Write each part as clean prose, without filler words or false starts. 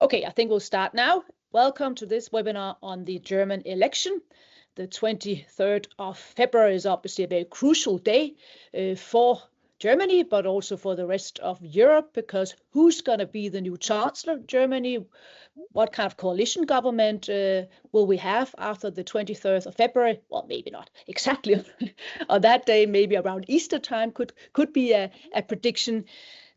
Okay, I think we'll start now. Welcome to this webinar on the German election. The 23rd of February is obviously a very crucial day for Germany, but also for the rest of Europe, because who's going to be the new Chancellor of Germany? What kind of coalition government will we have after the 23rd of February? Well, maybe not exactly on that day, maybe around Easter time could be a prediction.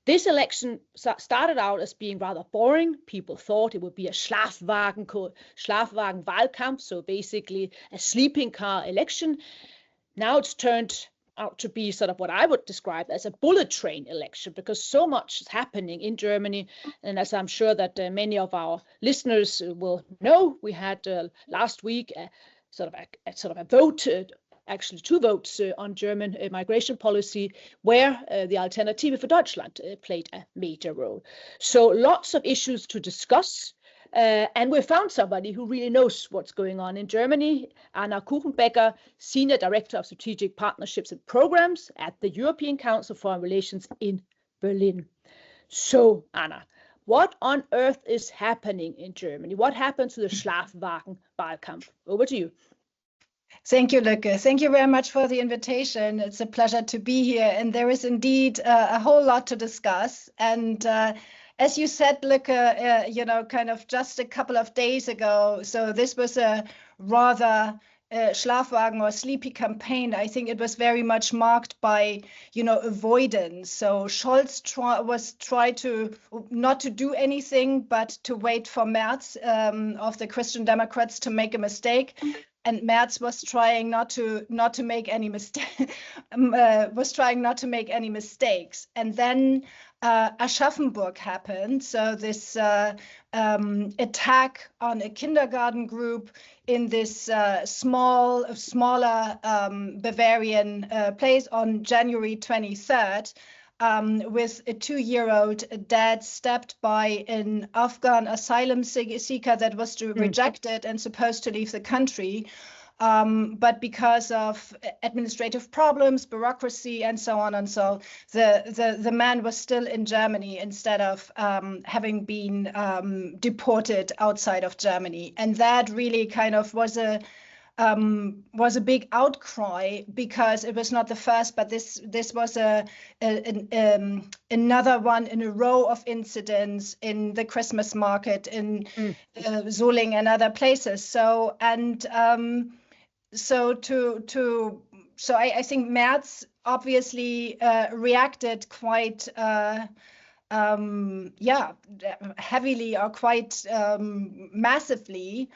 This election started out as being rather boring. People thought it would be a Schlafwagen-Wahlkampf, so basically a sleeping car election. Now it's turned out to be sort of what I would describe as a bullet train election, because so much is happening in Germany. And as I'm sure that many of our listeners will know, we had last week a vote. Actually, two votes on German migration policy, where the Alternative für Deutschland played a major role. So lots of issues to discuss. And we found somebody who really knows what's going on in Germany, Anna Kuchenbecker, Senior Director of Strategic Partnerships and Programs at the European Council of Foreign Relations in Berlin. So, Anna, what on earth is happening in Germany? What happened to the Schlafwagen-Wahlkampf? Over to you. Thank you, Lücke. Thank you very much for the invitation. It's a pleasure to be here. And there is indeed a whole lot to discuss. And as you said, Lücke, kind of just a couple of days ago, so this was a rather Schlafwagen or sleepy campaign. I think it was very much marked by, avoidance. So Scholz tried to not to do anything, but to wait for Merz of the Christian Democrats to make a mistake. And Merz was trying not to make any mistakes. And then Aschaffenburg happened. So this attack on a kindergarten group in this smaller Bavarian place on January 23rd. With a 2-year-old dad stabbed by an Afghan asylum seeker that was rejected and supposed to leave the country. But because of administrative problems, bureaucracy, and so on and so, the man was still in Germany instead of having been deported outside of Germany. And that really kind of was a big outcry, because it was not the first, but this was another one in a row of incidents in the Christmas market in Solingen and other places. So I think Merz obviously reacted quite heavily or quite massively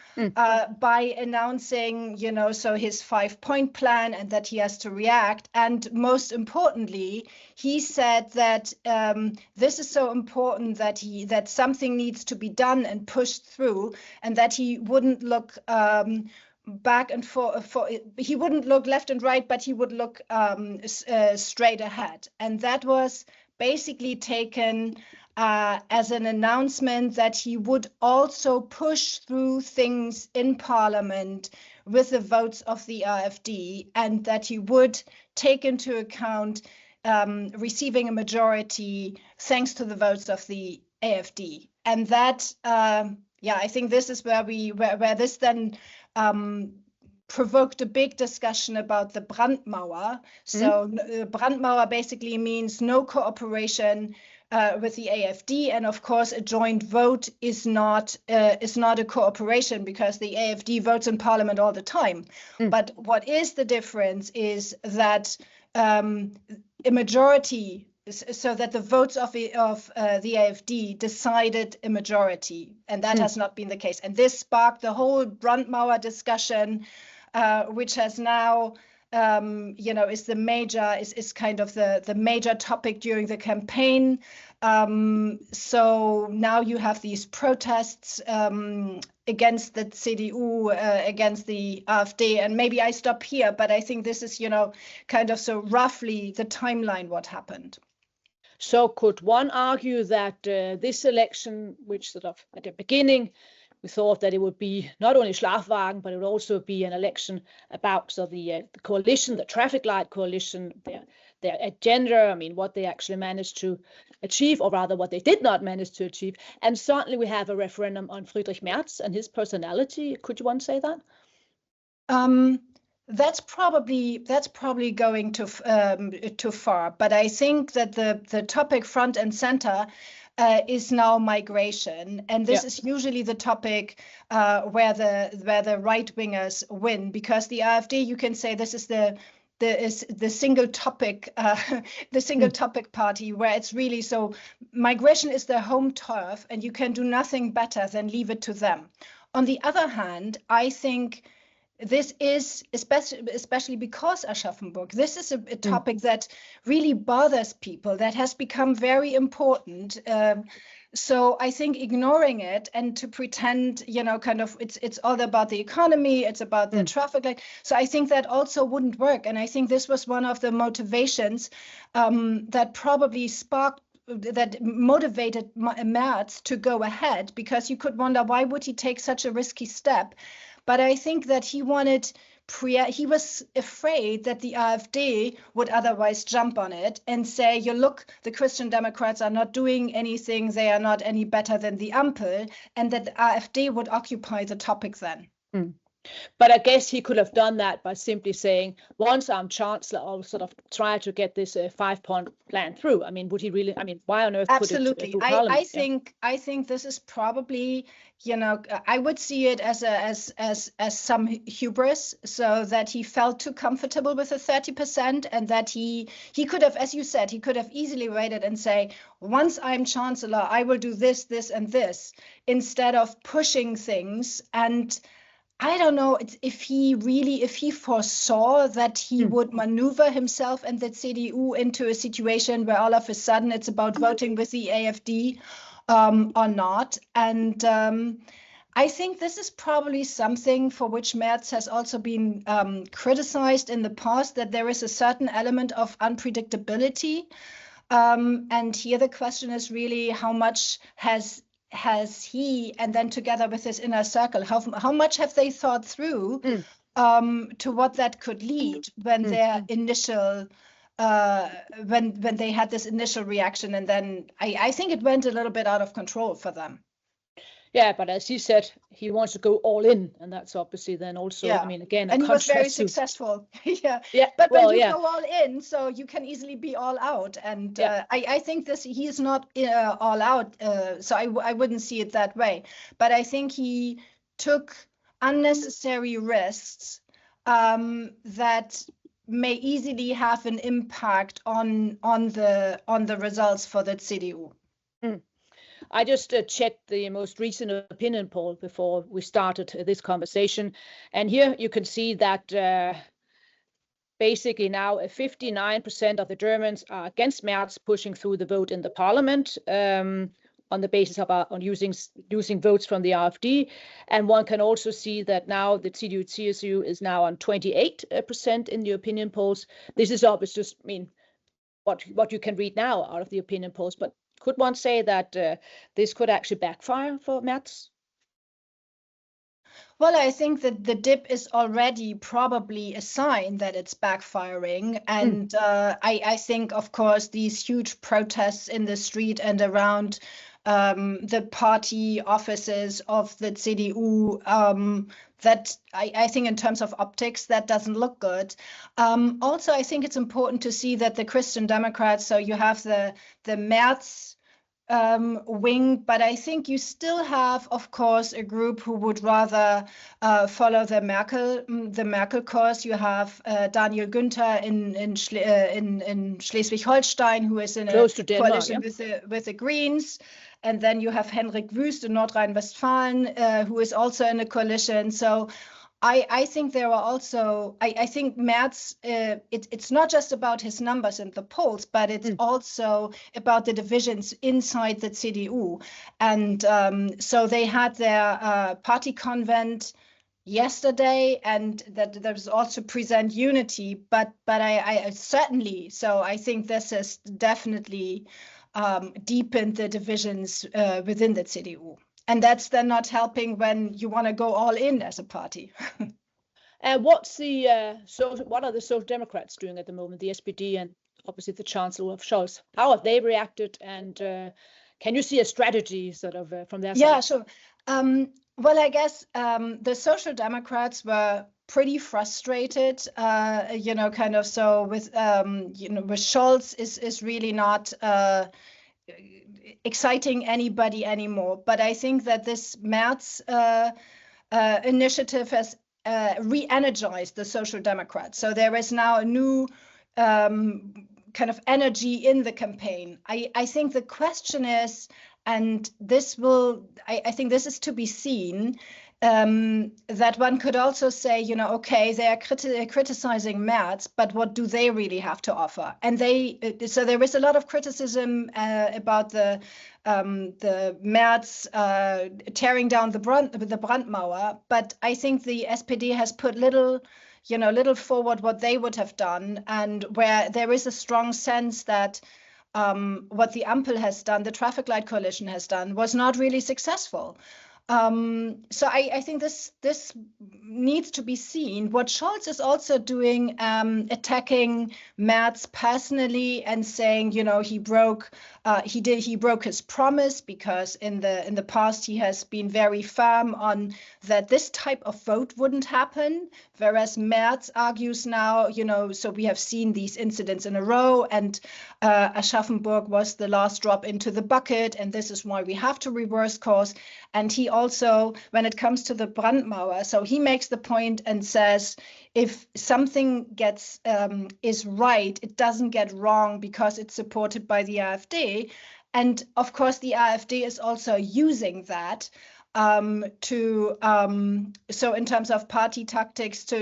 by announcing, so his 5-point plan, and that he has to react. And most importantly, he said that this is so important that something needs to be done and pushed through, and that he wouldn't look back and forth. He wouldn't look left and right, but he would look straight ahead. And that was basically taken as an announcement that he would also push through things in parliament with the votes of the AfD, and that he would take into account receiving a majority thanks to the votes of the AfD. And that, I think this is where this then provoked a big discussion about the Brandmauer. So Brandmauer basically means no cooperation with the AfD, and of course a joint vote is not a cooperation, because the AfD votes in parliament all the time. But what is the difference is that a majority, so that the votes of the AfD decided a majority, and that has not been the case. And this sparked the whole Brandmauer discussion, which has now, is kind of the major topic during the campaign. So now you have these protests against the CDU, against the AfD, and maybe I stop here, but I think this is, kind of so roughly the timeline what happened. So could one argue that this election, which sort of at the beginning we thought that it would be not only Schlafwagen, but it would also be an election about the coalition, the traffic light coalition, their agenda, I mean, what they actually managed to achieve, or rather what they did not manage to achieve. And certainly we have a referendum on Friedrich Merz and his personality. Could you want to say that? That's probably going too far. But I think that the topic front and center is now migration, and this is usually the topic where the right wingers win, because the AfD, you can say, this is the single topic, the single topic party, where it's really so migration is their home turf, and you can do nothing better than leave it to them. On the other hand, I think this is, especially because Aschaffenburg, this is a topic that really bothers people, that has become very important. So I think ignoring it and to pretend, kind of it's all about the economy, it's about the traffic light. So I think that also wouldn't work. And I think this was one of the motivations that probably that motivated Merz to go ahead, because you could wonder, why would he take such a risky step? But I think that he was afraid that the AfD would otherwise jump on it and say, look, the Christian Democrats are not doing anything, they are not any better than the Ampel, and that the AfD would occupy the topic then. But I guess he could have done that by simply saying, once I'm chancellor, I'll sort of try to get this 5-point plan through. I mean, would he really? I mean, why on earth? Absolutely. Put it through Parliament? I think this is probably, I would see it as some hubris, so that he felt too comfortable with the 30%, and that he could have, as you said, he could have easily waited and say, once I'm chancellor, I will do this, this, and this, instead of pushing things. And I don't know if he foresaw that he would maneuver himself and the CDU into a situation where all of a sudden it's about voting with the AfD or not. And I think this is probably something for which Merz has also been criticized in the past, that there is a certain element of unpredictability. And here the question is really, how much has he, and then together with his inner circle, how much have they thought through to what that could lead when their initial when they had this initial reaction, and then I think it went a little bit out of control for them. Yeah, but as he said, he wants to go all in, and that's obviously then also, I mean, again, and he was very successful. But when you go all in, so you can easily be all out, and I think he is not all out, so I wouldn't see it that way. But I think he took unnecessary risks that may easily have an impact on the results for the CDU. I just checked the most recent opinion poll before we started this conversation. And here you can see that basically now 59% of the Germans are against Merz pushing through the vote in the parliament on the basis of on using votes from the AfD. And one can also see that now the CDU-CSU is now on 28% in the opinion polls. This is obviously just, I mean, what you can read now out of the opinion polls, but could one say that this could actually backfire for Merz? Well, I think that the dip is already probably a sign that it's backfiring. And I think, of course, these huge protests in the street and around the party offices of the CDU, that I think in terms of optics, that doesn't look good. Also, I think it's important to see that the Christian Democrats, so you have the Merz wing, but I think you still have, of course, a group who would rather follow the Merkel course. You have Daniel Günther in Schleswig-Holstein, who is in a coalition with the Greens. And then you have Henrik Wüst in Nordrhein-Westfalen, who is also in a coalition. So I think there are also, I think Merz, it's not just about his numbers in the polls, but it's also about the divisions inside the CDU. And so they had their party convent yesterday, and that there was also present unity, but I certainly, so I think this has definitely deepened the divisions within the CDU. And that's then not helping when you want to go all in as a party. What are the Social Democrats doing at the moment, the SPD and obviously the Chancellor Olaf Scholz. How have they reacted, and can you see a strategy sort of from their side? Yeah, sure. Well, I guess the Social Democrats were pretty frustrated, kind of. So with with Scholz is really not exciting anybody anymore. But I think that this Merz initiative has re-energized the Social Democrats. So there is now a new kind of energy in the campaign. I think the question is, and I think this is to be seen, that one could also say, okay, they are criticizing Merz, but what do they really have to offer? And so there is a lot of criticism about the Merz tearing down the Brandmauer, but I think the SPD has put little forward what they would have done, and where there is a strong sense that what the Ampel has done, the traffic light coalition has done, was not really successful. So I think this needs to be seen. What Scholz is also doing, attacking Merz personally and saying, he broke his promise, because in the past he has been very firm on that this type of vote wouldn't happen, whereas Merz argues now, so we have seen these incidents in a row, and Aschaffenburg was the last drop into the bucket, and this is why we have to reverse course. And he also, when it comes to the Brandmauer, so he makes the point and says, if something is right, it doesn't get wrong because it's supported by the AfD. And of course, the AfD is also using that so in terms of party tactics to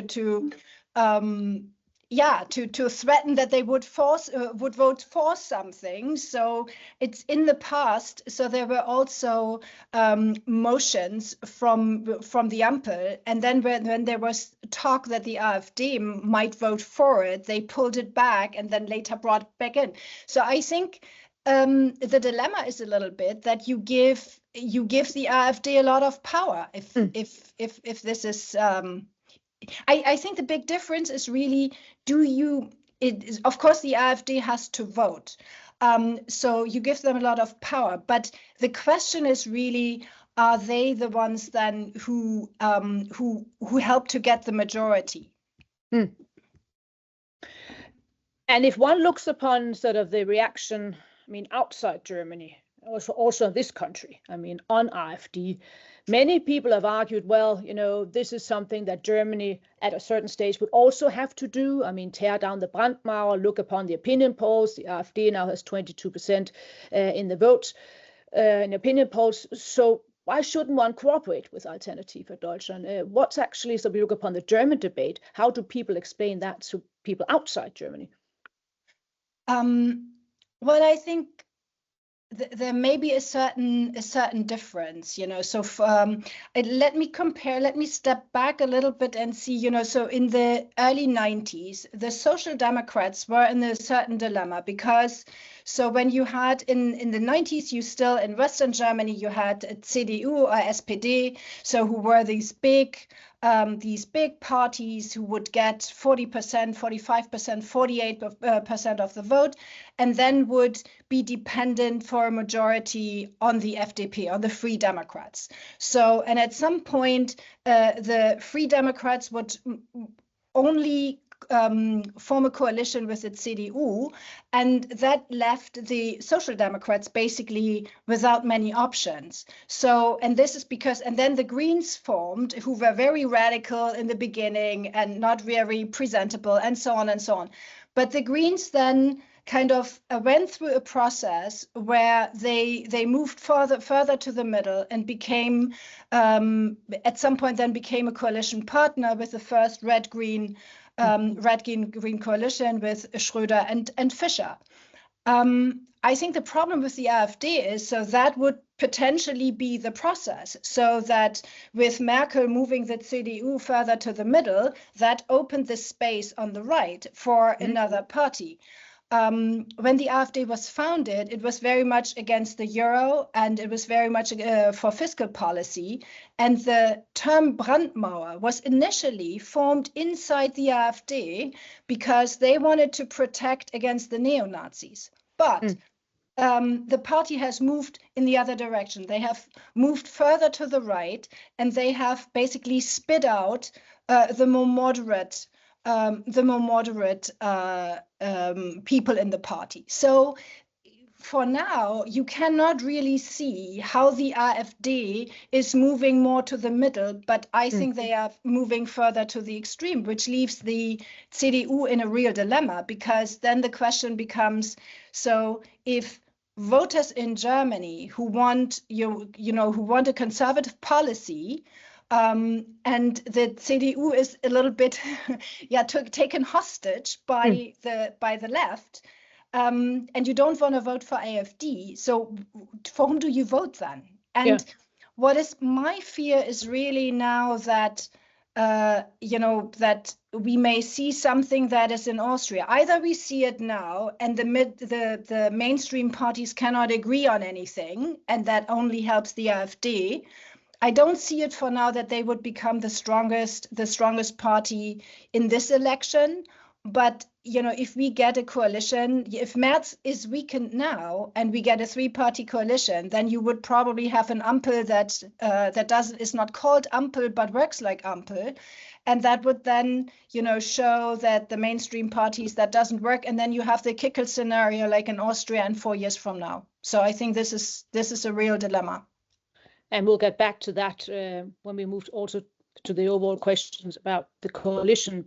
threaten that they would vote for something. So it's in the past. So there were also motions from the Ampel, and then when there was talk that the AfD might vote for it, they pulled it back and then later brought it back in. So I think the dilemma is a little bit that you give the AfD a lot of power if this is. I think the big difference is really, of course, the AfD has to vote. So you give them a lot of power. But the question is really, are they the ones then who help to get the majority? And if one looks upon sort of the reaction, outside Germany, also this country, on AfD, many people have argued, well, this is something that Germany at a certain stage would also have to do. Tear down the Brandmauer, look upon the opinion polls. The AfD now has 22% in the vote in opinion polls. So why shouldn't one cooperate with Alternative for Deutschland? What's actually, so we look upon the German debate, how do people explain that to people outside Germany? Well, I think there may be a certain difference, So let me step back a little bit and see, So in the early 90s, the Social Democrats were in a certain dilemma, because so when you had in the 90s, you still in Western Germany, you had CDU or SPD, so who were these big parties who would get 40%, 45%, 48% of the vote, and then would be dependent for a majority on the FDP, on the Free Democrats. So, and at some point, the Free Democrats would only form a coalition with the CDU, and that left the Social Democrats basically without many options. So, and this is because, and then the Greens formed, who were very radical in the beginning and not very presentable, and so on and so on. But the Greens then kind of went through a process where they moved further to the middle and became, at some point then became a coalition partner with the first red-green coalition with Schröder and Fischer. I think the problem with the AfD is, so that would potentially be the process, so that with Merkel moving the CDU further to the middle, that opened the space on the right for another party. when the AfD was founded, it was very much against the euro, and it was very much for fiscal policy. And the term Brandmauer was initially formed inside the AfD because they wanted to protect against the neo-Nazis. But the party has moved in the other direction. They have moved further to the right, and they have basically spit out the more moderate people in the party. So for now, you cannot really see how the AfD is moving more to the middle, but I think they are moving further to the extreme, which leaves the CDU in a real dilemma, because then the question becomes, so if voters in Germany who want who want a conservative policy, and the CDU is a little bit taken hostage by the left, and you don't want to vote for AfD, so for whom do you vote then? And what is my fear is really now that that we may see something that is in Austria. Either we see it now, and the mainstream parties cannot agree on anything, and that only helps the AfD. I don't see it for now that they would become the strongest party in this election. But if we get a coalition, if Merz is weakened now and we get a three-party coalition, then you would probably have an Ampel that is not called Ampel but works like Ampel, and that would then show that the mainstream parties that doesn't work, and then you have the Kickl scenario like in Austria in 4 years from now. So I think this is a real dilemma. And we'll get back to that when we move also to the overall questions about the coalition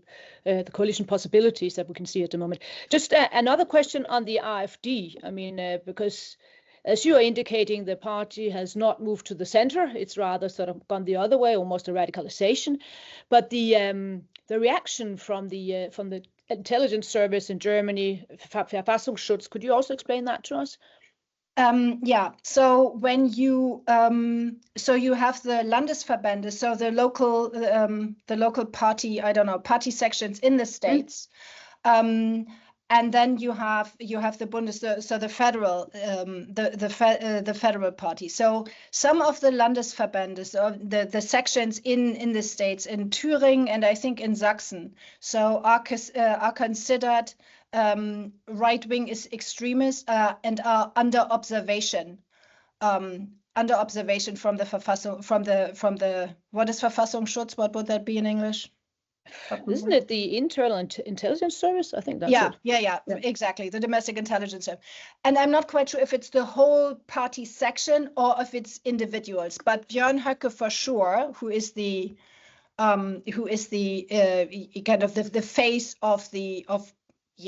possibilities that we can see at the moment. Just another question on the AfD. I mean, because as you are indicating, the party has not moved to the center. It's rather sort of gone the other way, almost a radicalization. But the reaction from the intelligence service in Germany, Verfassungsschutz, could you also explain that to us? So when you you have the Landesverbände, so the local party, party sections in the states, and then you have the Bundes, so the federal the federal party. So some of the Landesverbände, so the sections in the states, in Thüringen and I think in Sachsen, so are considered right-wing is extremist and are under observation from the Verfassung, from the what is Verfassungsschutz? What would that be in English? Isn't it the internal intelligence service? I think that's it. Yeah, exactly. The domestic intelligence service. And I'm not quite sure if it's the whole party section or if it's individuals. But Björn Höcke for sure, who is the kind of the face of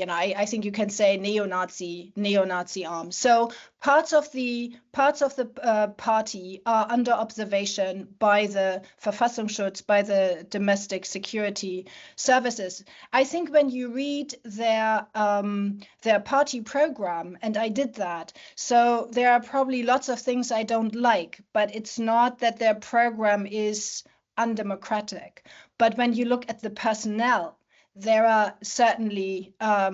I think you can say neo-Nazi arms. So parts of the party are under observation by the Verfassungsschutz, by the domestic security services. I think when you read their party program, and I did that, so there are probably lots of things I don't like, but it's not that their program is undemocratic. But when you look at the personnel, there are certainly a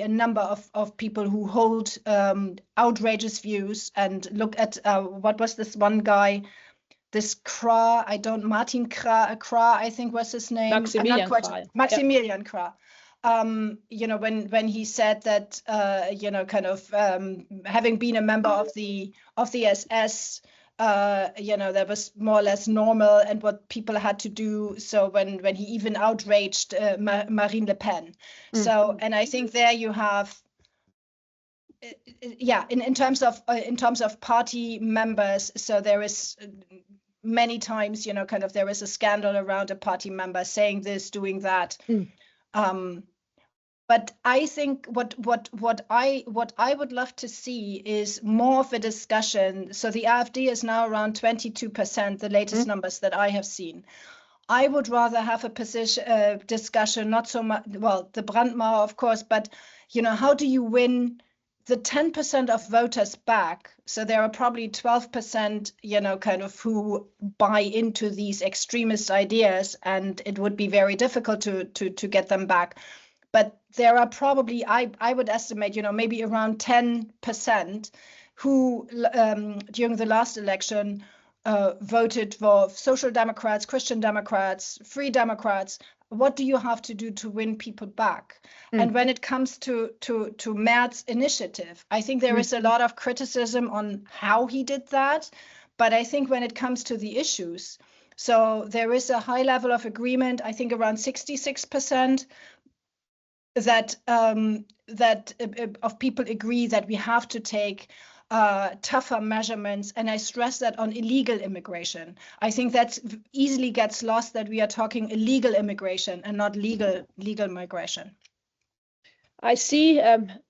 number of people who hold outrageous views, and look at what was this one guy, this Martin Krah, I think was his name. Maximilian Krah. When he said that having been a member of the SS, that was more or less normal and what people had to do. So when he even outraged Marine Le Pen. So, and I think there you have, in terms of party members. So there is many times, there is a scandal around a party member saying this, doing that. But I think what I would love to see is more of a discussion. So the AfD is now around 22%, the latest numbers that I have seen. I would rather have a discussion, not so much, well, the Brandmauer, of course, but how do you win the 10% of voters back? So there are probably 12%, who buy into these extremist ideas, and it would be very difficult to get them back. but there are probably, I would estimate, maybe around 10% who during the last election voted for Social Democrats, Christian Democrats, Free Democrats. What do you have to do to win people back? And when it comes to Merz's initiative, I think there is a lot of criticism on how he did that. But I think when it comes to the issues, so there is a high level of agreement, I think around 66%, that of people agree that we have to take tougher measurements, and I stress that on illegal immigration. I think that easily gets lost that we are talking illegal immigration and not legal migration. I see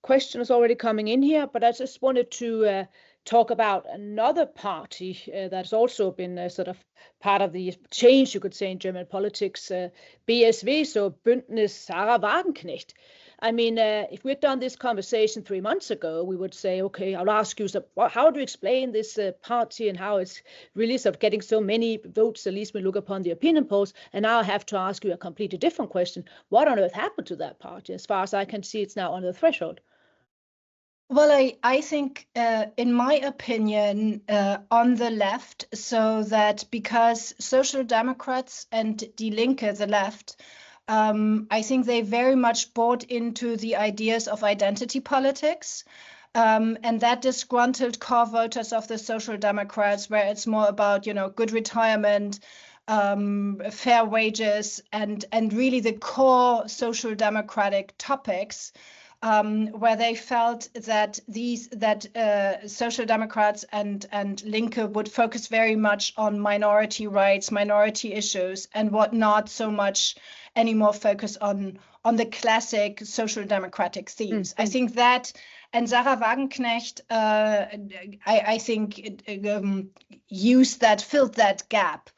questions already coming in here, but I just wanted to talk about another party that's also been sort of part of the change, you could say, in German politics, BSW, so Bündnis Sarah Wagenknecht. I mean, if we'd done this conversation 3 months ago, we would say, okay, I'll ask you, how do you explain this party and how it's really sort of getting so many votes, at least when we look upon the opinion polls. And now I have to ask you a completely different question. What on earth happened to that party? As far as I can see, it's now under the threshold. Well, I think, in my opinion, on the left, so that because Social Democrats and Die Linke, the left, I think they very much bought into the ideas of identity politics, and that disgruntled core voters of the Social Democrats, where it's more about, good retirement, fair wages, and really the core social democratic topics. Where they felt that Social Democrats and Linke would focus very much on minority rights, minority issues, and what not so much anymore focus on the classic social democratic themes. I think that, and Sarah Wagenknecht, I think filled that gap.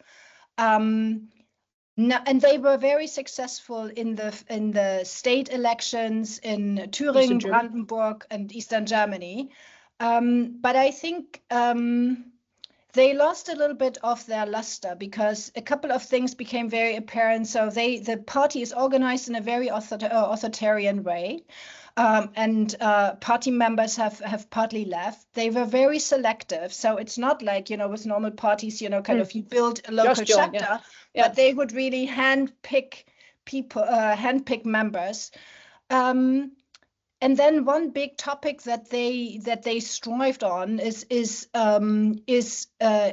No, and they were very successful in the state elections in Thüringen, Brandenburg, and Eastern Germany. But I think they lost a little bit of their luster because a couple of things became very apparent. So the party is organized in a very authoritarian way. And party members have partly left. They were very selective. So it's not like, with normal parties, kind of you build a local chapter, but they would really handpick people, handpick members. And then one big topic that they strived on is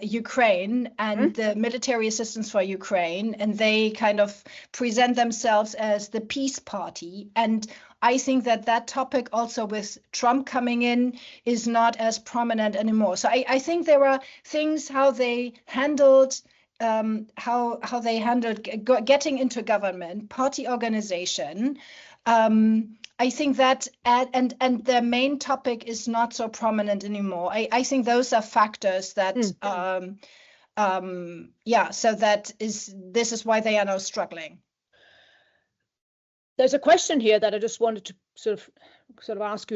Ukraine and the military assistance for Ukraine, and they kind of present themselves as the peace party. And I think that topic also with Trump coming in is not as prominent anymore. So I think there are things how they handled getting into government, party organization. I think that and the main topic is not so prominent anymore. I think those are factors that so this is why they are now struggling. There's a question here that I just wanted to sort of ask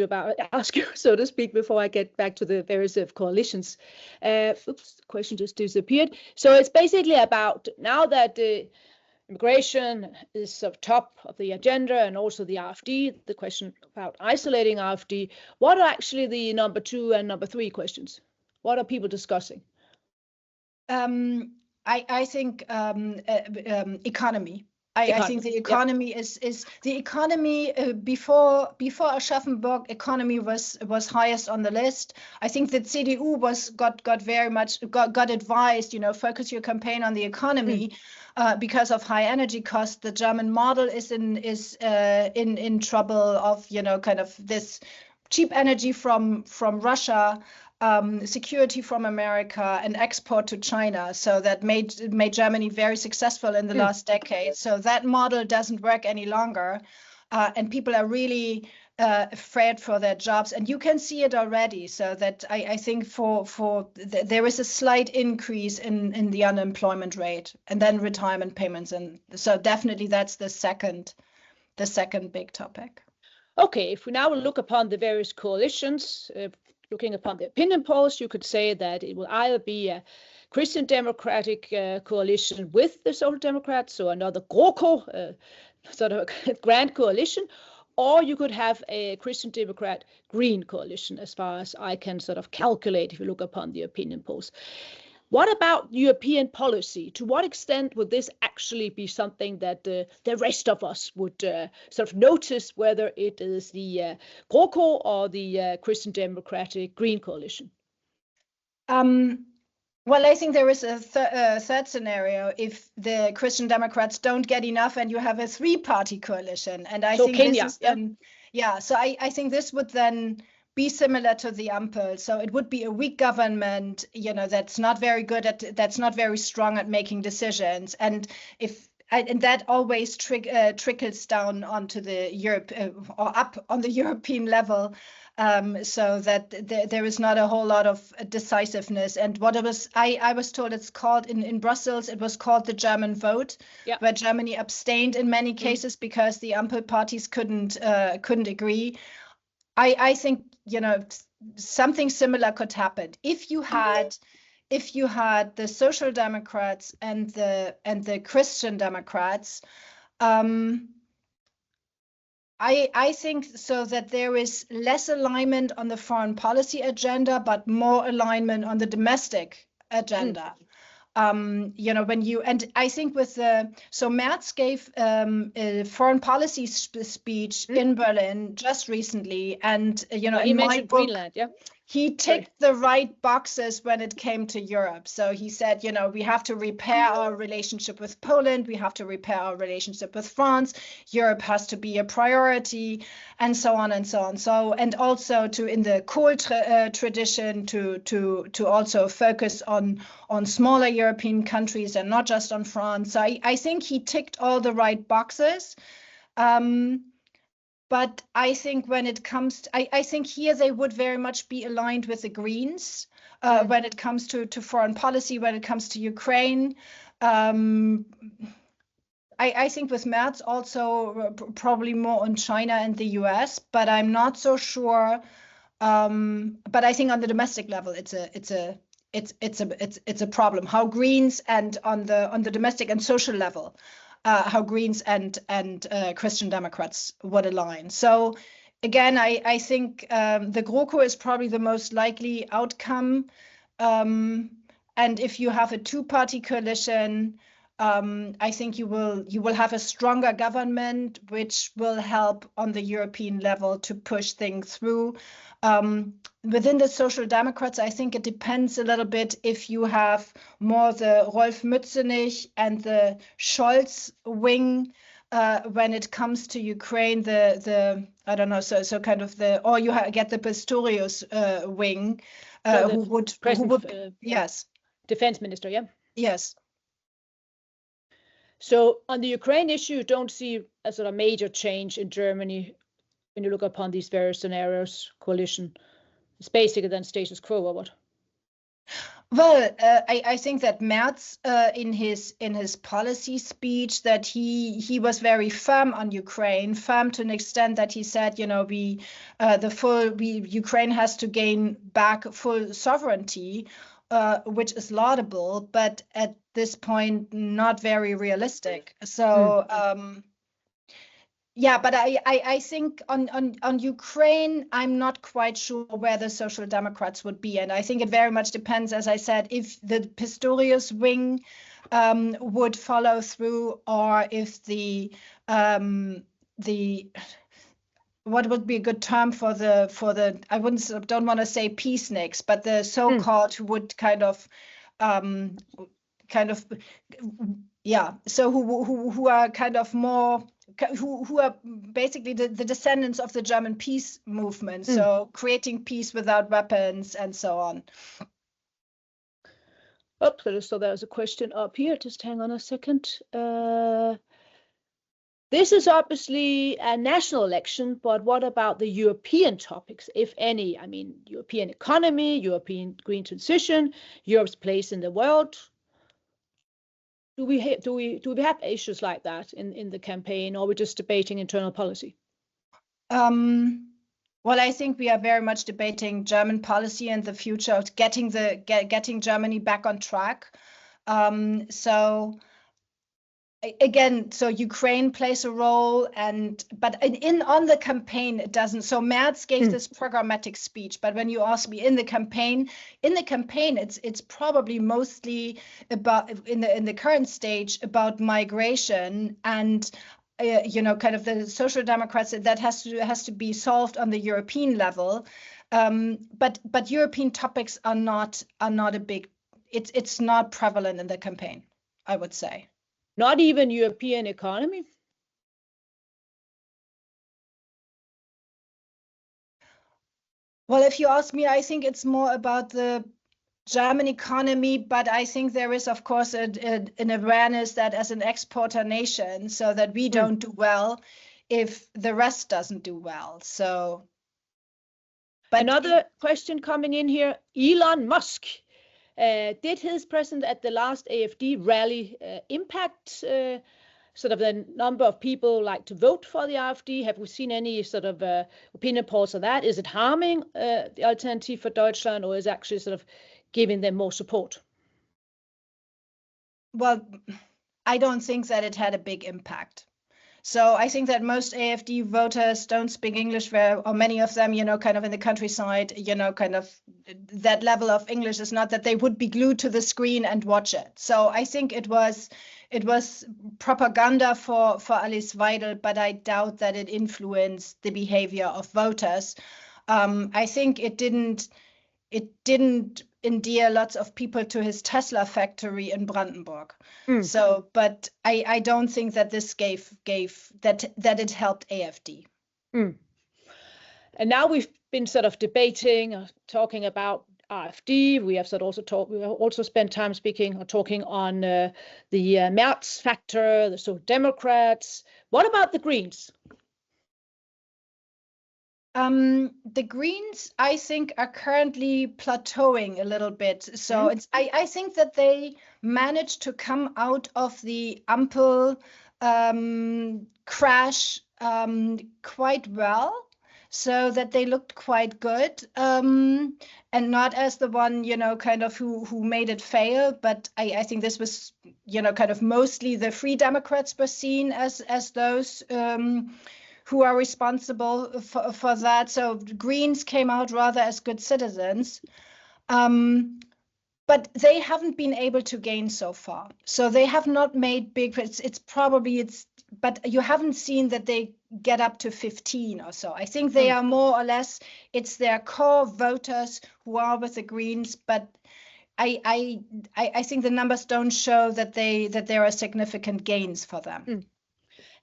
you, so to speak, before I get back to the various coalitions. The question just disappeared. So it's basically about, now that immigration is sort of top of the agenda, and also the AfD, the question about isolating AfD, what are actually the number 2 and number 3 questions? What are people discussing? I think economy. I think the economy is the economy before Aschaffenburg economy was highest on the list. I think that CDU got very much advised, focus your campaign on the economy because of high energy costs. The German model is in trouble of kind of this cheap energy from Russia. Security from America and export to China, so that made Germany very successful in the last decade. So that model doesn't work any longer, and people are really afraid for their jobs, and you can see it already. So that I think there is a slight increase in the unemployment rate, and then retirement payments, and so definitely that's the second big topic. Okay, if we now look upon the various coalitions, looking upon the opinion polls, you could say that it will either be a Christian Democratic coalition with the Social Democrats, so another GroKo, sort of a grand coalition, or you could have a Christian Democrat Green coalition, as far as I can sort of calculate if you look upon the opinion polls. What about European policy? To what extent would this actually be something that the rest of us would sort of notice, whether it is the GroKo or the Christian Democratic Green coalition? Well, I think there is a third scenario if the Christian Democrats don't get enough and you have a three-party coalition. And I think Kenya, this is then, so I think this would then be similar to the Ampel. So it would be a weak government, that's not very that's not very strong at making decisions. And and that always trickles down onto the Europe or up on the European level. So that there is not a whole lot of decisiveness. And what I was told it's called in Brussels, it was called the German vote, where Germany abstained in many cases because the Ampel parties couldn't agree. I think, something similar could happen. If you had the Social Democrats and the Christian Democrats, I think so that there is less alignment on the foreign policy agenda, but more alignment on the domestic agenda. And I think so Merz gave a foreign policy speech in Berlin just recently, and in my book, Greenland, he ticked the right boxes when it came to Europe. So he said, we have to repair our relationship with Poland, we have to repair our relationship with France, Europe has to be a priority, and so on and so on. So, and also in the Kohl tradition to also focus on smaller European countries and not just on France. So I think he ticked all the right boxes. But I think when it comes to, I think here they would very much be aligned with the Greens when it comes to foreign policy, when it comes to Ukraine. I think with Merz also probably more on China and the US, but I'm not so sure. But I think on the domestic level, it's a problem. How Greens and on the domestic and social level, how Greens and Christian Democrats would align. So again, I think the GroKo is probably the most likely outcome. And if you have a two-party coalition, I think you will have a stronger government, which will help on the European level to push things through. Within the Social Democrats, I think it depends a little bit if you have more the Rolf Mützenich and the Scholz wing when it comes to Ukraine. The I don't know, so kind of or you get the Pistorius wing, who would yes, defense minister, yes. So on the Ukraine issue, you don't see a sort of major change in Germany when you look upon these various scenarios, coalition. It's basically then status quo, or what? Well, I think that Merz, in his policy speech, that he was very firm on Ukraine, firm to an extent that he said, Ukraine has to gain back full sovereignty, which is laudable, but at this point not very realistic. So. Yeah, but I think on Ukraine, I'm not quite sure where the Social Democrats would be. And I think it very much depends, as I said, if the Pistorius wing would follow through, or if the what would be a good term for the I don't want to say peaceniks, but the so-called who would kind of so who are kind of more who are basically the descendants of the German peace movement, so creating peace without weapons and so on. So there's a question up here. Just hang on a second. This is obviously a national election, but what about the European topics, if any? I mean, European economy, European green transition, Europe's place in the world. Do we have issues like that in the campaign, or are we just debating internal policy? Well, I think we are very much debating German policy and the future of getting Germany back on track. So again, so Ukraine plays a role, but on the campaign it doesn't. So Merz gave this programmatic speech, but when you ask me in the campaign, it's probably mostly about in the current stage about migration and kind of the social democrats, that has to be solved on the European level. But European topics are not a big. It's not prevalent in the campaign, I would say. Not even European economy? Well, if you ask me, I think it's more about the German economy, but I think there is, of course, an awareness that as an exporter nation, so that we don't do well if the rest doesn't do well. So, but another question coming in here, Elon Musk. Did his presence at the last AfD rally impact sort of the number of people like to vote for the AfD? Have we seen any sort of opinion polls on that? Is it harming the Alternative for Deutschland, or is it actually sort of giving them more support? Well, I don't think that it had a big impact. So I think that most AfD voters don't speak English very, or many of them, kind of in the countryside, kind of that level of English is not that they would be glued to the screen and watch it. So I think it was propaganda for Alice Weidel, but I doubt that it influenced the behavior of voters. I think it didn't endear lots of people to his Tesla factory in Brandenburg. So, but I don't think that this gave that it helped AfD. And now we've been sort of debating, talking about AfD. We have also spent time speaking or talking on the Merz factor, the Social Democrats. What about the Greens? The Greens, I think, are currently plateauing a little bit. So I think that they managed to come out of the Ampel crash quite well, so that they looked quite good, and not as the one, kind of who made it fail. But I think this was, kind of mostly the Free Democrats were seen as those who are responsible for that. So Greens came out rather as good citizens, but they haven't been able to gain so far. So they have not made big. But you haven't seen that they get up to 15 or so. I think they are more or less. It's their core voters who are with the Greens, but I think the numbers don't show that there are significant gains for them.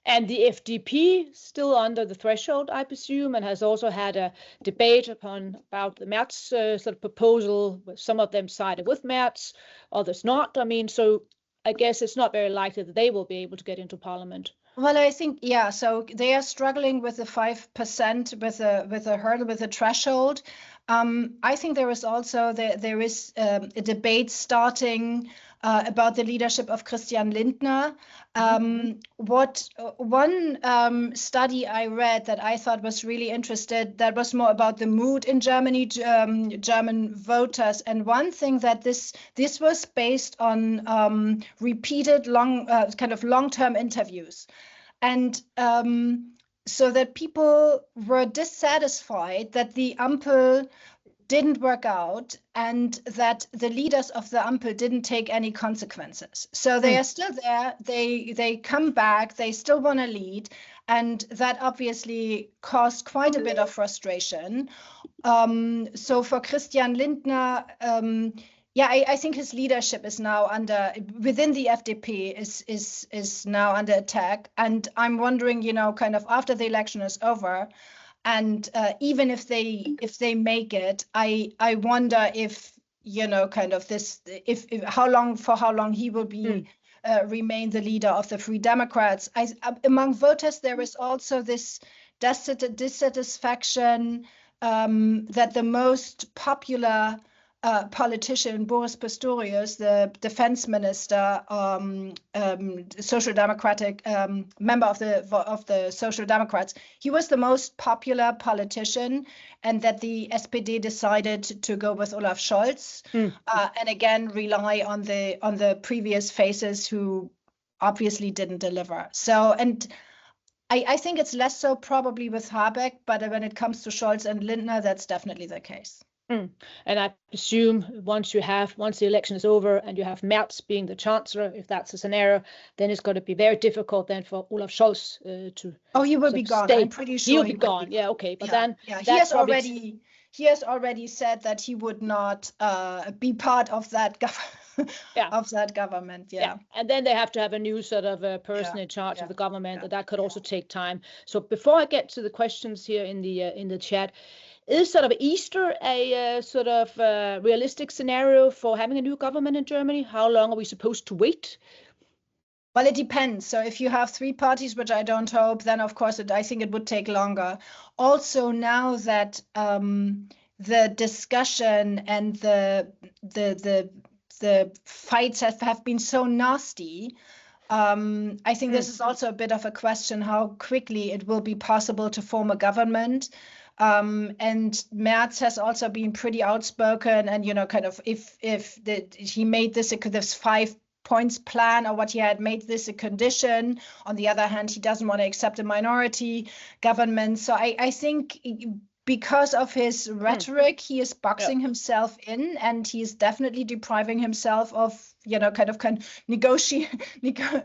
And the FDP still under the threshold, I presume, and has also had a debate about the Merz sort of proposal. Some of them sided with Merz, others not. I mean, so I guess it's not very likely that they will be able to get into parliament. Well, I think, yeah, so they are struggling with the 5%, with a hurdle, with a threshold. I think there is also there is a debate starting about the leadership of Christian Lindner. One study I read that I thought was really interesting, that was more about the mood in Germany, German voters. And one thing that this was based on repeated long-term interviews. And so that people were dissatisfied that the Ampel didn't work out and that the leaders of the Ampel didn't take any consequences. So they are still there, they come back, they still want to lead, and that obviously caused quite a bit of frustration. So for Christian Lindner, I think his leadership is now within the FDP is now under attack. And I'm wondering, kind of after the election is over, and even if they make it, I wonder if, kind of this, if how long he will be remain the leader of the Free Democrats. Among voters, there is also this dissatisfaction that the most popular politician Boris Pistorius, the defense minister, social democratic member of the Social Democrats, he was the most popular politician, and that the SPD decided to go with Olaf Scholz, and again rely on the previous faces who obviously didn't deliver. So, and I think it's less so probably with Habeck, but when it comes to Scholz and Lindner, that's definitely the case. And I presume once the election is over and you have Merz being the chancellor, if that's a scenario, then it's going to be very difficult then for Olaf Scholz to. Oh, he will be gone. Stay. I'm pretty sure he'll be gone. Yeah, okay, but then he has already said that he would not be part of that government. Yeah. And then they have to have a new sort of person in charge of the government, and that could also take time. So before I get to the questions here in the chat. Is sort of Easter a sort of realistic scenario for having a new government in Germany? How long are we supposed to wait? Well, it depends. So if you have 3 parties, which I don't hope, then of course I think it would take longer. Also, now that the discussion and the fights have been so nasty, I think this is also a bit of a question how quickly it will be possible to form a government. And Merz has also been pretty outspoken, and kind of if he made this 5 points plan, or what he had made this a condition. On the other hand, he doesn't want to accept a minority government. So I think because of his rhetoric, he is boxing himself in, and he is definitely depriving himself of kind of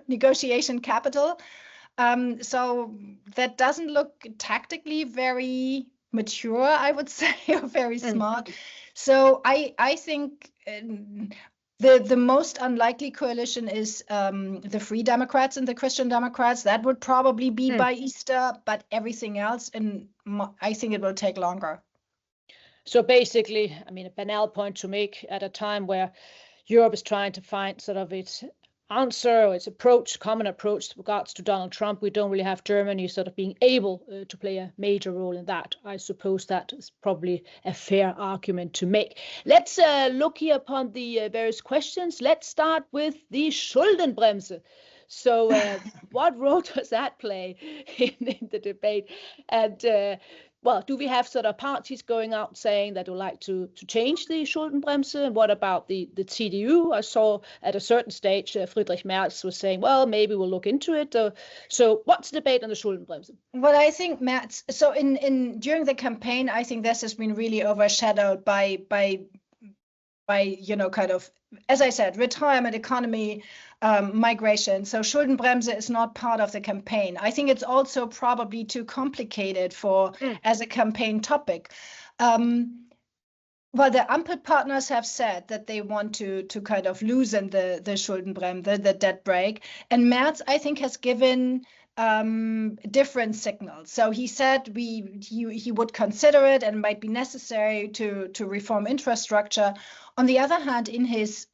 negotiation capital. So that doesn't look tactically very mature, I would say, or very smart. So I think the most unlikely coalition is the Free Democrats and the Christian Democrats. That would probably be by Easter, but everything else, and I think it will take longer. So basically, I mean, a banal point to make at a time where Europe is trying to find sort of its answer or its common approach with regards to Donald Trump, we don't really have Germany sort of being able to play a major role in that. I suppose that is probably a fair argument to make. Let's look here upon the various questions. Let's start with the Schuldenbremse. So what role does that play in the debate? And well, do we have sort of parties going out saying that would like to change the Schuldenbremse? And what about the CDU? I saw at a certain stage Friedrich Merz was saying, well, maybe we'll look into it. So what's the debate on the Schuldenbremse? Well, I think Merz, so during the campaign, I think this has been really overshadowed by kind of, as I said, retirement economy, migration. So Schuldenbremse is not part of the campaign. I think it's also probably too complicated as a campaign topic. Well, the Ampel partners have said that they want to kind of loosen the Schuldenbremse, the debt brake. And Merz, I think, has given different signals. So he said he would consider it and might be necessary to reform infrastructure. On the other hand, in his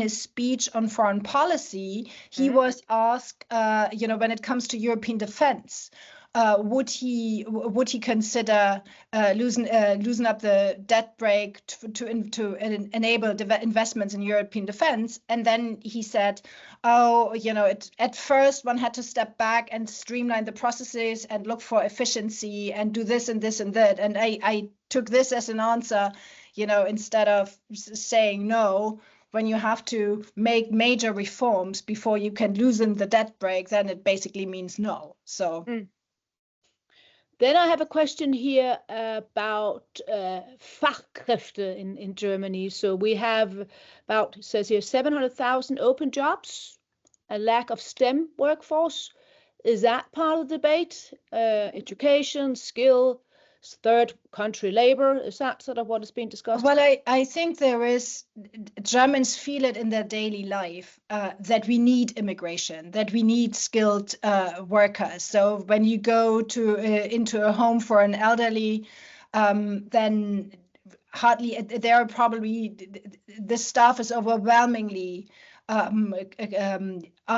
speech on foreign policy, he was asked, when it comes to European defense, would he consider loosen up the debt brake to enable investments in European defense? And then he said, at first one had to step back and streamline the processes and look for efficiency and do this and this and that. And I took this as an answer, instead of saying no. When you have to make major reforms before you can loosen the debt brake, then it basically means no. So. Then I have a question here about Fachkräfte in Germany. So we have about, it says here, 700,000 open jobs, a lack of STEM workforce. Is that part of the debate? Education, skill, third country labor, is that sort of what is being discussed? Well, I think Germans feel it in their daily life that we need immigration, that we need skilled workers. So when you go into a home for an elderly, then there are probably, the staff is overwhelmingly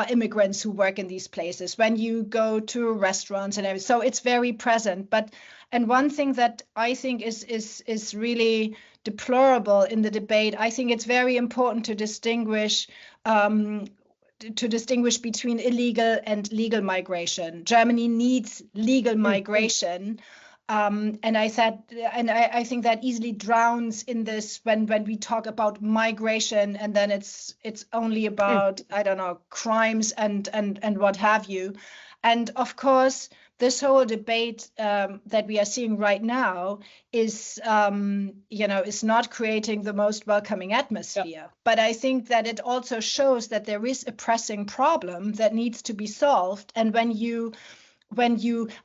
immigrants who work in these places. When you go to restaurants and everything, so it's very present. And one thing that I think is really deplorable in the debate. I think it's very important to distinguish between illegal and legal migration. Germany needs legal migration. And I think that easily drowns in this when we talk about migration, and then it's only about I don't know, crimes and what have you. And of course, this whole debate that we are seeing right now is is not creating the most welcoming atmosphere. Yeah. But I think that it also shows that there is a pressing problem that needs to be solved. And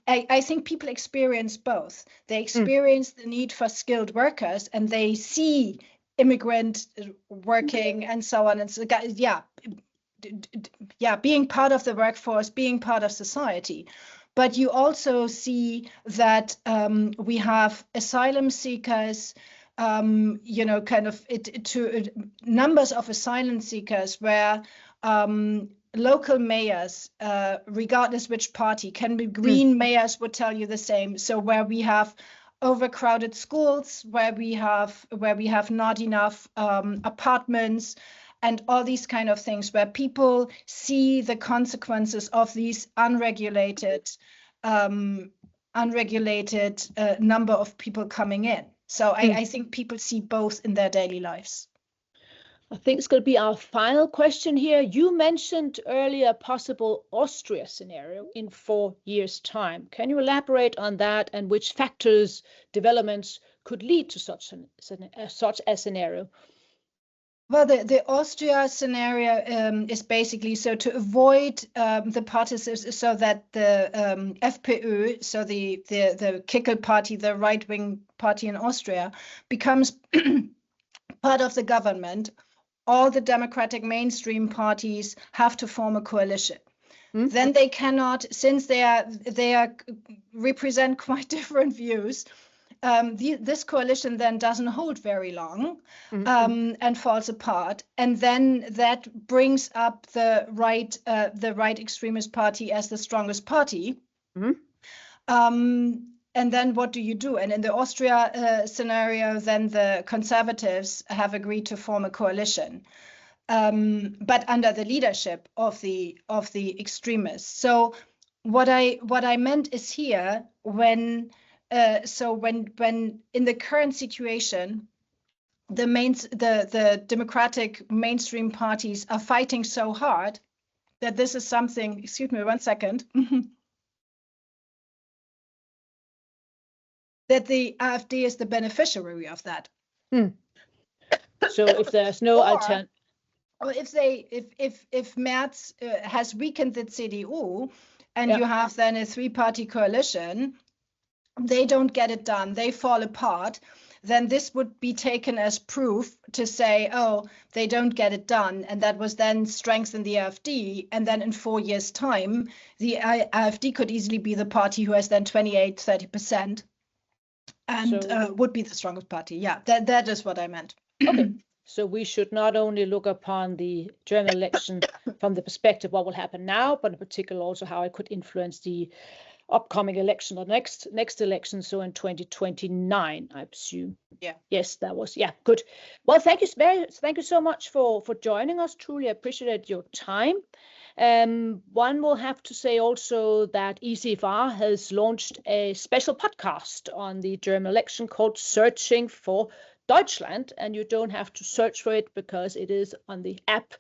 I think people experience both. They experience the need for skilled workers, and they see immigrant working and so on. And so, being part of the workforce, being part of society. But you also see that we have asylum seekers, numbers of asylum seekers where local mayors, regardless which party, can be Green mayors would tell you the same. So where we have overcrowded schools, where we have not enough apartments, and all these kind of things, where people see the consequences of these unregulated number of people coming in. So I think people see both in their daily lives. I think it's going to be our final question here. You mentioned earlier a possible Austria scenario in 4 years' time. Can you elaborate on that and which factors, developments could lead to such a scenario? Well, the Austria scenario is basically so to avoid the parties, so that the FPÖ, so the Kickel party, the right-wing party in Austria, becomes part of the government. All the democratic mainstream parties have to form a coalition. Then they cannot, since they represent quite different views. This coalition then doesn't hold very long and falls apart, and then that brings up the right extremist party as the strongest party. And then what do you do? And in the Austria scenario, then the conservatives have agreed to form a coalition, but under the leadership of the extremists. So what I meant is here when in the current situation, the democratic mainstream parties are fighting so hard that this is something. Excuse me, 1 second. That the AfD is the beneficiary of that. So if there's no alternative, or if Merz has weakened the CDU, and you have then a 3-party coalition, they don't get it done, they fall apart, then this would be taken as proof to say, oh, they don't get it done, and that was then strengthen the AfD, and then in 4 years' time, the AfD could easily be the party who has then 28-30%. And would be the strongest party. Yeah, that is what I meant. Okay, so we should not only look upon the German election from the perspective of what will happen now, but in particular also how it could influence the upcoming election or next election. So in 2029, I presume. Yeah. Yes, that was. Yeah, good. Well, thank you so much for joining us. Truly appreciate your time. One will have to say also that ECFR has launched a special podcast on the German election called Searching for Deutschland, and you don't have to search for it because it is on the app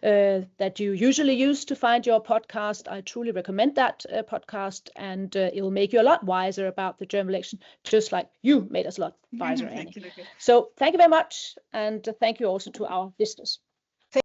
that you usually use to find your podcast. I truly recommend that podcast, and it will make you a lot wiser about the German election, just like you made us a lot wiser, Annie. So thank you very much, and thank you also to our listeners.